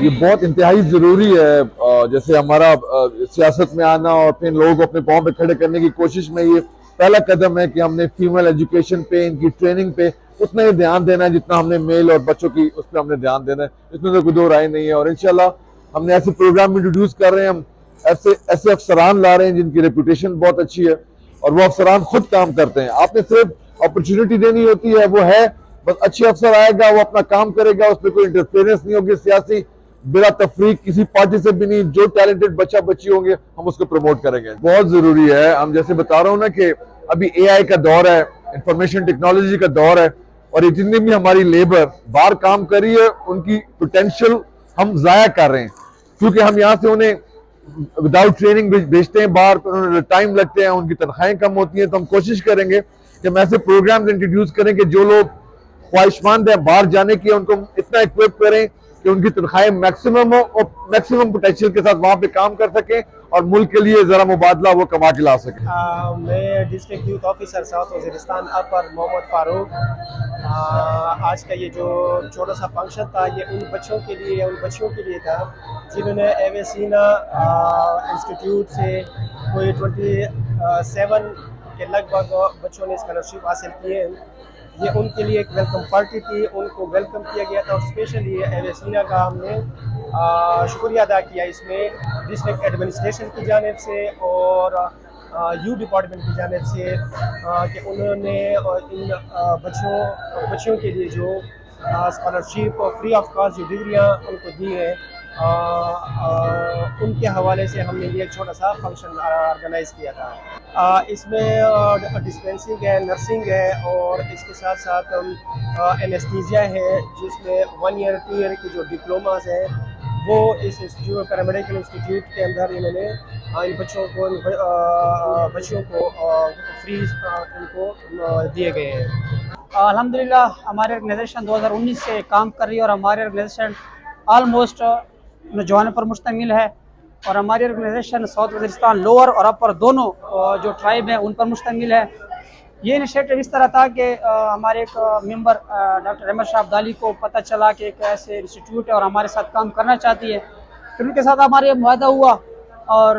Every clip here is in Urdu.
یہ بہت انتہائی ضروری ہے، جیسے ہمارا سیاست میں آنا اور پھر لوگوں کو اپنے پاؤں پہ کھڑے کرنے کی کوشش میں یہ پہلا قدم ہے کہ ہم نے فیمیل ایجوکیشن پہ، ان کی ٹریننگ پہ اتنا ہی دھیان دینا ہے جتنا ہم نے میل اور بچوں کی اس پہ ہم نے دھیان دینا ہے. اس میں تو کوئی دو رائے نہیں ہے. اور انشاءاللہ ہم نے ایسے پروگرام انٹروڈیوس کر رہے ہیں، ہم ایسے افسران لا رہے ہیں جن کی ریپوٹیشن بہت اچھی ہے اور وہ افسران خود کام کرتے ہیں. آپ نے صرف اپرچونٹی دینی ہوتی ہے، وہ ہے بس. اچھے افسر آئے گا، وہ اپنا کام کرے گا، اس پہ کوئی انٹرفیئرنس نہیں ہوگی سیاسی، بلا تفریق کسی پارٹی سے بھی نہیں. جو ٹیلنٹڈ بچہ بچی ہوں گے ہم اس کو پروموٹ کریں گے. بہت ضروری ہے. ہم جیسے بتا رہا ہوں نا کہ ابھی اے آئی کا دور ہے، انفارمیشن ٹیکنالوجی کا دور ہے، اور یہ جتنی بھی ہماری لیبر باہر کام کر رہی ہے ان کی پوٹینشیل ہم ضائع کر رہے ہیں، کیونکہ ہم یہاں سے انہیں وداؤٹ ٹریننگ بھیجتے ہیں باہر، انہیں ٹائم لگتے ہیں، ان کی تنخواہیں کم ہوتی ہیں. تو ہم کوشش کریں گے کہ ہم ایسے پروگرامز انٹروڈیوس کریں کہ جو لوگ خواہشمند ہیں باہر جانے کی، ان کو اتنا اکوپ کریں کہ ان کی تنخواہیں میکسیمم ہو اور میکسیمم پوٹینشیل کے ساتھ وہاں پہ کام کر سکیں اور ملک کے لیے ذرا مبادلہ وہ کما کے لا سکیں. میں district youth officer south Waziristan upper Muhammad Farooq. آج کا یہ جو چھوٹا سا فنکشن تھا یہ ان بچوں کے لیے تھا جنہوں نے ایویسینا انسٹیٹیوٹ سے کوئی 27 کے لگ بھگ بچوں نے اسکالرشپ حاصل کی ہے. یہ ان کے لیے ایک ویلکم پارٹی تھی، ان کو ویلکم کیا گیا تھا، اور اسپیشلی ایویسینا کا ہم نے شکریہ ادا کیا اس میں ڈسٹرکٹ ایڈمنسٹریشن کی جانب سے اور یو ڈپارٹمنٹ کی جانب سے کہ انہوں نے ان بچوں کے لیے جو اسکالرشپ فری آف کاسٹ جو ڈگریاں ان کو دی ہیں، ان کے حوالے سے ہم نے یہ ایک چھوٹا سا فنکشن آرگنائز کیا تھا. اس میں ڈسپینسنگ ہے، نرسنگ ہے، اور اس کے ساتھ ساتھ اینستھیزیا ہے، جس میں 1 ایئر 2 ایئر کی جو ڈپلوماز ہیں وہ اس انسٹیٹیوٹ پیرامیڈیکل انسٹیٹیوٹ کے اندر انہوں نے ان بچوں کو فری ان کو دیے گئے ہیں. الحمدللہ ہمارے آرگنائزیشن 2019 سے کام کر رہی ہے، اور ہماری آرگنائزیشن آلموسٹ نوجوانوں پر مشتمل ہے، اور ہماری آرگنائزیشن ساؤتھ وزیرستان لوور اور اپر دونوں جو ٹرائب ہیں ان پر مشتمل ہے. یہ انیشیٹو اس طرح تھا کہ ہمارے ایک ممبر ڈاکٹر احمد شاہ عبدالی کو پتہ چلا کہ ایک ایسے انسٹیٹیوٹ ہے اور ہمارے ساتھ کام کرنا چاہتی ہے. پھر ان کے ساتھ ہمارا یہ معاہدہ ہوا اور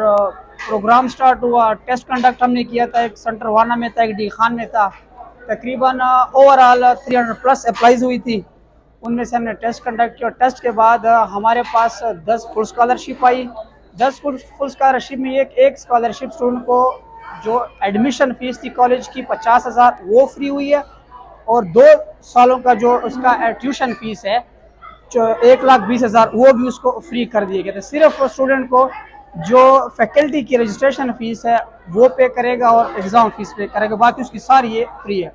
پروگرام سٹارٹ ہوا. ٹیسٹ کنڈکٹ ہم نے کیا تھا، ایک سنٹر وانا میں تھا، ایک ڈی خان میں تھا. تقریباً اوور آل 300+ اپلائیز ہوئی تھی. ان میں سے ہم نے ٹیسٹ کنڈکٹ کیا، اور ٹیسٹ کے بعد ہمارے پاس 10 فل اسکالرشپ آئی. 10 فل اسکالرشپ میں ایک اسکالرشپ اسٹوڈنٹ کو جو ایڈمیشن فیس تھی کالج کی 50,000 وہ فری ہوئی ہے، اور 2 سالوں کا جو اس کا ٹیوشن فیس ہے 1,20,000 وہ بھی اس کو فری کر دیے گئے تھے. صرف اسٹوڈنٹ کو جو فیکلٹی کی رجسٹریشن فیس ہے وہ پے کرے گا اور ایگزام فیس پے کرے گا، باقی اس کی ساری یہ فری ہے.